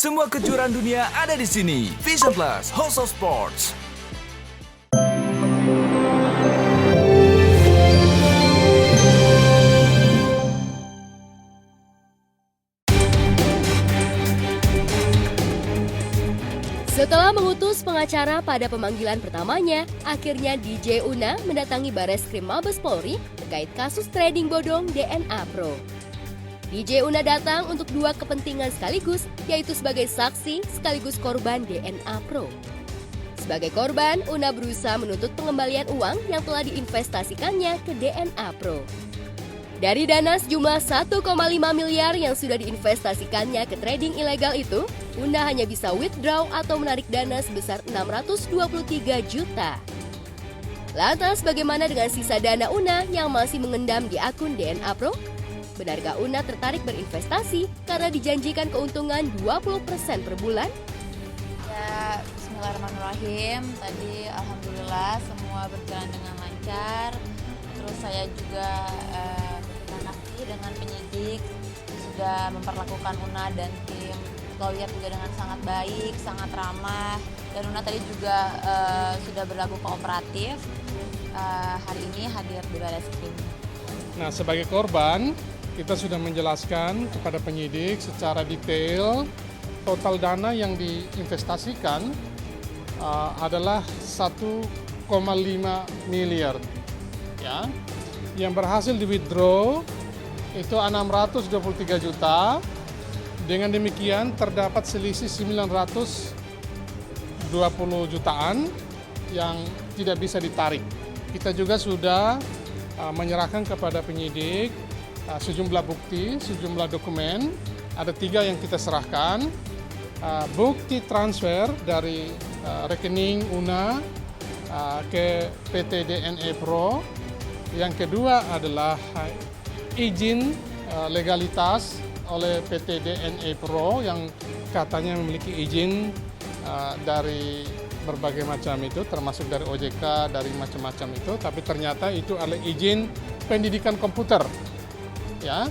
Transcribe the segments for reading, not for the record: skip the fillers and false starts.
Semua kejuaraan dunia ada di sini. Vision Plus, House of Sports. Setelah mengutus pengacara pada pemanggilan pertamanya, akhirnya DJ Una mendatangi Bareskrim Mabes Polri terkait kasus trading bodong DNA Pro. DJ Una datang untuk dua kepentingan sekaligus, yaitu sebagai saksi sekaligus korban DNA Pro. Sebagai korban, Una berusaha menuntut pengembalian uang yang telah diinvestasikannya ke DNA Pro. Dari dana sejumlah 1,5 miliar yang sudah diinvestasikannya ke trading ilegal itu, Una hanya bisa withdraw atau menarik dana sebesar 623 juta. Lantas bagaimana dengan sisa dana Una yang masih mengendam di akun DNA Pro? Benarkah Una tertarik berinvestasi karena dijanjikan keuntungan 20% per bulan? Ya, bismillahirrahmanirrahim. Tadi alhamdulillah semua berjalan dengan lancar. Terus saya juga berterima kasih dengan penyidik sudah memperlakukan Una dan tim lawyer juga dengan sangat baik, sangat ramah. Dan Una tadi juga sudah berlaku kooperatif. Hari ini hadir di Bareskrim. Nah, sebagai korban, kita sudah menjelaskan kepada penyidik secara detail total dana yang diinvestasikan adalah 1,5 miliar. Ya, yang berhasil di withdraw itu 623 juta. Dengan demikian terdapat selisih 920 jutaan yang tidak bisa ditarik. Kita juga sudah menyerahkan kepada penyidik sejumlah bukti, sejumlah dokumen. Ada 3 yang kita serahkan. Bukti transfer dari rekening Una ke PT DNA Pro. Yang kedua adalah izin legalitas oleh PT DNA Pro yang katanya memiliki izin dari berbagai macam itu, termasuk dari OJK, dari macam-macam itu, tapi ternyata itu adalah izin pendidikan komputer. Ya.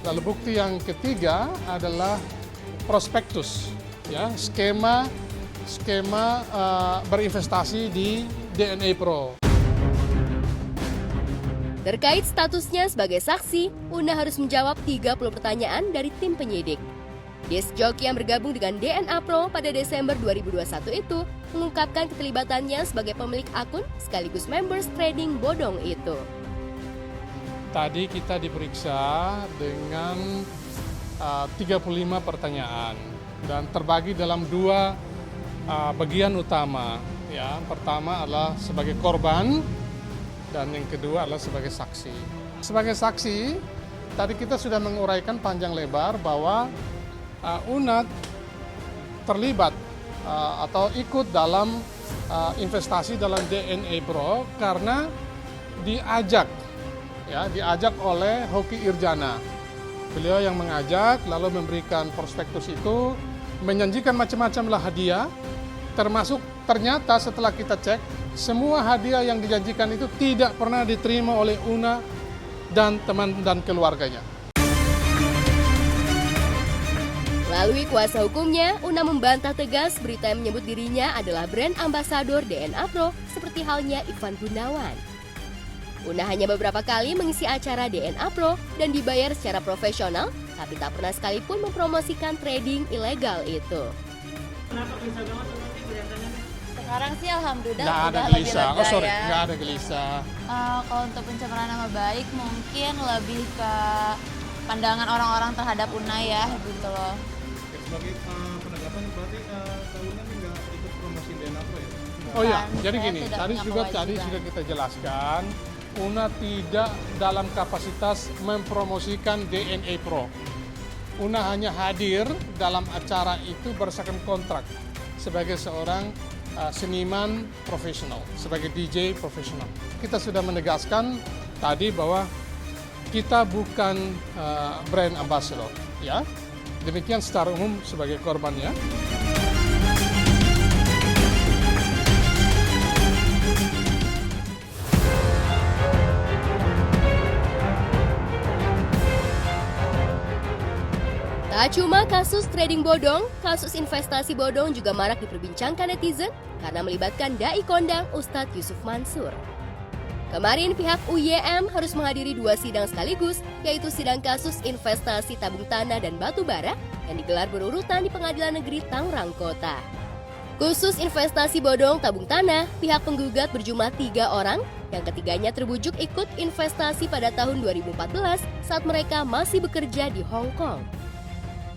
Lalu bukti yang ketiga adalah prospektus, ya, skema berinvestasi di DNA Pro. Terkait statusnya sebagai saksi, Una harus menjawab 30 pertanyaan dari tim penyidik. Disc jockey yang bergabung dengan DNA Pro pada Desember 2021 itu mengungkapkan keterlibatannya sebagai pemilik akun sekaligus members trading bodong itu. Tadi kita diperiksa dengan 35 pertanyaan dan terbagi dalam 2 bagian utama. Ya, pertama adalah sebagai korban dan yang kedua adalah sebagai saksi. Sebagai saksi, tadi kita sudah menguraikan panjang lebar bahwa Una terlibat atau ikut dalam investasi dalam DNA Pro karena diajak oleh Hoki Irjana. Beliau yang mengajak, lalu memberikan prospektus itu, menjanjikan macam-macam lah hadiah, termasuk ternyata setelah kita cek, semua hadiah yang dijanjikan itu tidak pernah diterima oleh Una dan teman dan keluarganya. Melalui kuasa hukumnya, Una membantah tegas berita yang menyebut dirinya adalah brand ambasador DNA Pro seperti halnya Ivan Gunawan. Una hanya beberapa kali mengisi acara DNA Pro dan dibayar secara profesional, tapi tak pernah sekalipun mempromosikan trading ilegal itu. Kenapa bisa banget nanti kelihatannya? Sekarang sih alhamdulillah Nggak ada udah gelisah. lebih lega ya. Nggak ada gelisah. Kalau untuk pencemaran nama baik mungkin lebih ke pandangan orang-orang terhadap Una ya gitu loh. Sebagai penanggapan berarti tahunan nggak ikut promosi DNA Pro ya? Oh iya, Bukan, jadi saya gini, tidak tadi punya juga kewajiban. sudah kita jelaskan, Una tidak dalam kapasitas mempromosikan DNA Pro. Una hanya hadir dalam acara itu berdasarkan kontrak sebagai seorang seniman profesional, sebagai DJ profesional. Kita sudah menegaskan tadi bahwa kita bukan brand ambassador, ya. Demikian secara umum sebagai korbannya. Tak cuma kasus trading bodong, kasus investasi bodong juga marak diperbincangkan netizen karena melibatkan dai kondang Ustadz Yusuf Mansur. Kemarin pihak UYM harus menghadiri 2 sidang sekaligus, yaitu sidang kasus investasi tabung tanah dan batu bara yang digelar berurutan di Pengadilan Negeri Tangerang Kota. Khusus investasi bodong tabung tanah, pihak penggugat berjumlah 3 orang, yang ketiganya terbujuk ikut investasi pada tahun 2014 saat mereka masih bekerja di Hong Kong.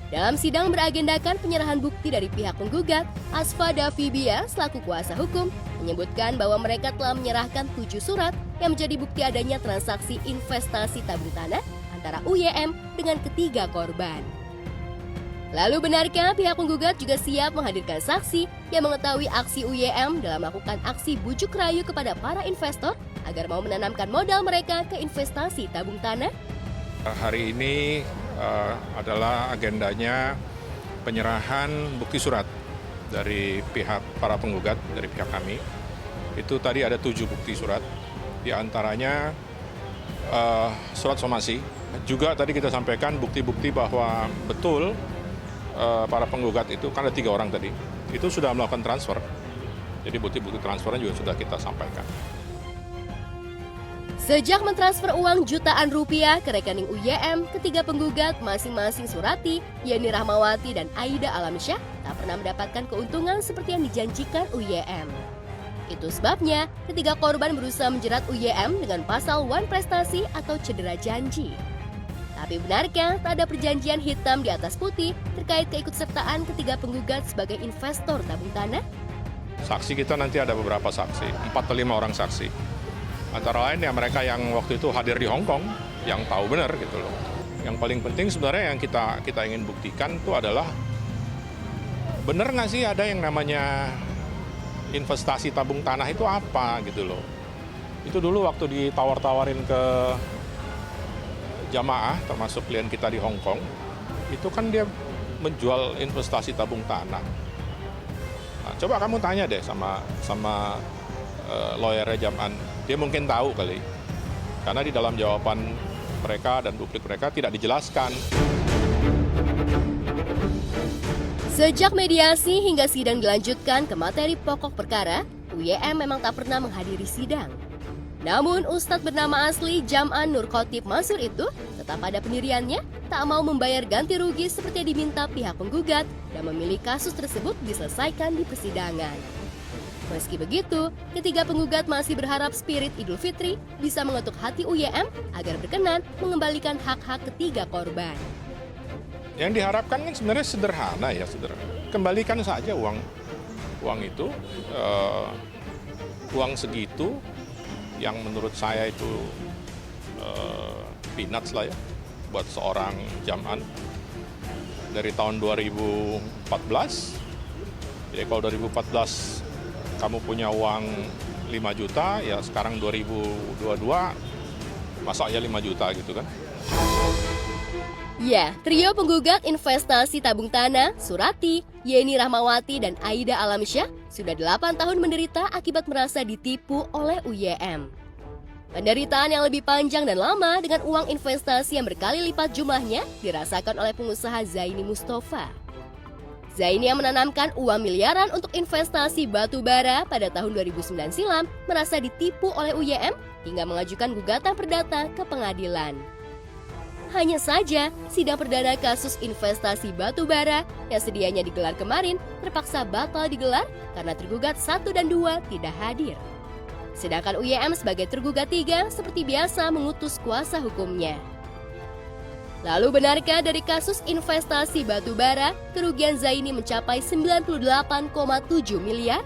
Dalam sidang beragendakan penyerahan bukti dari pihak penggugat, Asfa Davibia selaku kuasa hukum menyebutkan bahwa mereka telah menyerahkan 7 surat yang menjadi bukti adanya transaksi investasi tabung tanah antara UYM dengan ketiga korban. Lalu benarkah pihak penggugat juga siap menghadirkan saksi yang mengetahui aksi UYM dalam melakukan aksi bujuk rayu kepada para investor agar mau menanamkan modal mereka ke investasi tabung tanah? Hari ini adalah agendanya penyerahan bukti surat dari pihak para penggugat, dari pihak kami. Itu tadi ada 7 bukti surat, di antaranya surat somasi. Juga tadi kita sampaikan bukti-bukti bahwa betul para penggugat itu, kan ada 3 orang tadi, itu sudah melakukan transfer. Jadi bukti-bukti transfernya juga sudah kita sampaikan. Sejak mentransfer uang jutaan rupiah ke rekening UYM, ketiga penggugat masing-masing Surati, Yeni Rahmawati, dan Aida Alamsyah tak pernah mendapatkan keuntungan seperti yang dijanjikan UYM. Itu sebabnya ketiga korban berusaha menjerat UYM dengan pasal wan prestasi atau cedera janji. Tapi benarkah tak ada perjanjian hitam di atas putih terkait keikutsertaan ketiga penggugat sebagai investor tabung tanah? Saksi kita nanti ada beberapa saksi, 4 atau 5 orang saksi. Antara lain ya mereka yang waktu itu hadir di Hong Kong, yang tahu benar gitu loh. Yang paling penting sebenarnya yang kita ingin buktikan itu adalah benar nggak sih ada yang namanya investasi tabung tanah itu apa gitu loh. Itu dulu waktu ditawar-tawarin ke jamaah, termasuk klien kita di Hong Kong, itu kan dia menjual investasi tabung tanah. Nah, coba kamu tanya deh sama lawyernya Jam'an, dia mungkin tahu kali, karena di dalam jawaban mereka dan publik mereka tidak dijelaskan. Sejak mediasi hingga sidang dilanjutkan ke materi pokok perkara, UYM memang tak pernah menghadiri sidang. Namun Ustadz bernama asli Jam'an Nur Khotib Mansur itu tetap pada pendiriannya, tak mau membayar ganti rugi seperti yang diminta pihak penggugat dan memilih kasus tersebut diselesaikan di persidangan. Meski begitu, ketiga penggugat masih berharap spirit Idul Fitri bisa mengetuk hati UYM agar berkenan mengembalikan hak-hak ketiga korban. Yang diharapkan kan sebenarnya sederhana ya, kembalikan saja uang itu, uang segitu yang menurut saya itu peanuts lah ya buat seorang Jam'an dari tahun 2014. Jadi kalau 2014 kamu punya uang 5 juta, ya sekarang 2022 masa ya 5 juta gitu kan. Ya, trio penggugat investasi tabung tanah, Surati, Yeni Rahmawati, dan Aida Alamsyah sudah 8 tahun menderita akibat merasa ditipu oleh UYM. Penderitaan yang lebih panjang dan lama dengan uang investasi yang berkali lipat jumlahnya dirasakan oleh pengusaha Zaini Mustafa. Zaini yang menanamkan uang miliaran untuk investasi batu bara pada tahun 2009 silam merasa ditipu oleh UYM hingga mengajukan gugatan perdata ke pengadilan. Hanya saja, sidang perdana kasus investasi batu bara yang sedianya digelar kemarin terpaksa batal digelar karena tergugat 1 dan 2 tidak hadir. Sedangkan UYM sebagai tergugat 3 seperti biasa mengutus kuasa hukumnya. Lalu benarkah dari kasus investasi batu bara, kerugian Zaini mencapai 98,7 miliar?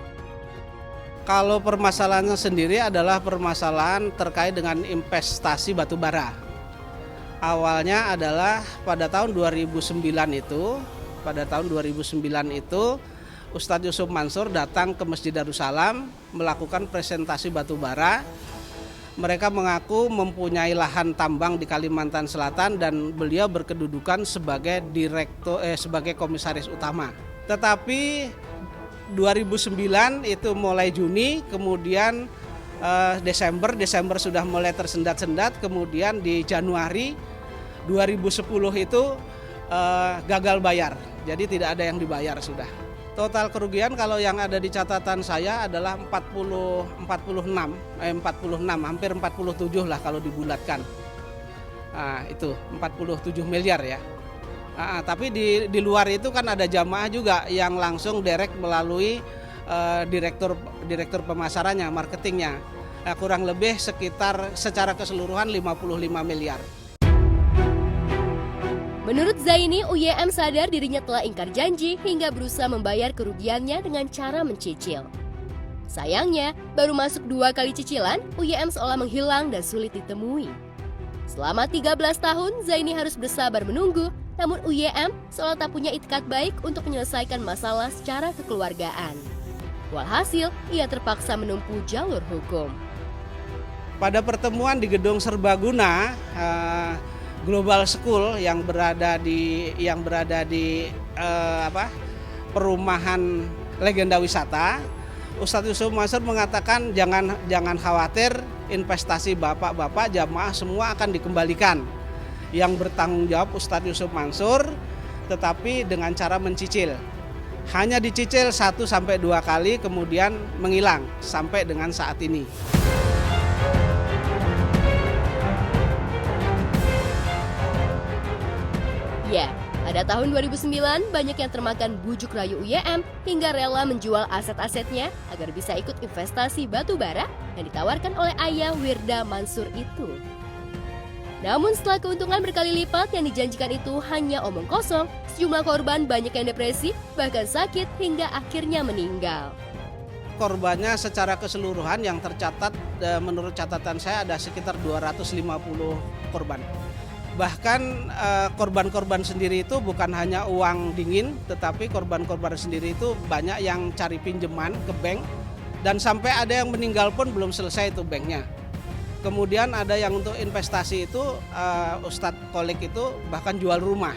Kalau permasalahannya sendiri adalah permasalahan terkait dengan investasi batu bara. Awalnya adalah pada tahun 2009 itu, Ustadz Yusuf Mansur datang ke Masjid Darussalam melakukan presentasi batu bara. Mereka mengaku mempunyai lahan tambang di Kalimantan Selatan dan beliau berkedudukan sebagai sebagai komisaris utama. Tetapi 2009 itu mulai Juni, kemudian Desember sudah mulai tersendat-sendat, kemudian di Januari 2010 itu gagal bayar. Jadi tidak ada yang dibayar sudah. Total kerugian kalau yang ada di catatan saya adalah 46, hampir 47 lah kalau dibulatkan. Nah, itu 47 miliar ya. Tapi di luar itu kan ada jamaah juga yang langsung direct melalui direktur pemasarannya, marketingnya. Nah, kurang lebih sekitar secara keseluruhan 55 miliar. Menurut Zaini, UYM sadar dirinya telah ingkar janji hingga berusaha membayar kerugiannya dengan cara mencicil. Sayangnya, baru masuk 2 kali cicilan, UYM seolah menghilang dan sulit ditemui. Selama 13 tahun, Zaini harus bersabar menunggu, namun UYM seolah tak punya itikat baik untuk menyelesaikan masalah secara kekeluargaan. Walhasil, ia terpaksa menempuh jalur hukum. Pada pertemuan di Gedung Serbaguna, Global School yang berada di perumahan Legenda Wisata, Ustadz Yusuf Mansur mengatakan jangan khawatir, investasi bapak-bapak jamaah semua akan dikembalikan. Yang bertanggung jawab Ustadz Yusuf Mansur, tetapi dengan cara mencicil. Hanya dicicil 1-2 kali kemudian menghilang sampai dengan saat ini. Ya, pada tahun 2009 banyak yang termakan bujuk rayu UYM hingga rela menjual aset-asetnya agar bisa ikut investasi batu bara yang ditawarkan oleh ayah Wirda Mansur itu. Namun setelah keuntungan berkali lipat yang dijanjikan itu hanya omong kosong, sejumlah korban banyak yang depresi, bahkan sakit hingga akhirnya meninggal. Korbannya secara keseluruhan yang tercatat menurut catatan saya ada sekitar 250 korban. Bahkan korban-korban sendiri itu bukan hanya uang dingin, tetapi korban-korban sendiri itu banyak yang cari pinjaman ke bank dan sampai ada yang meninggal pun belum selesai itu banknya. Kemudian ada yang untuk investasi itu Ustadz Kolik itu bahkan jual rumah.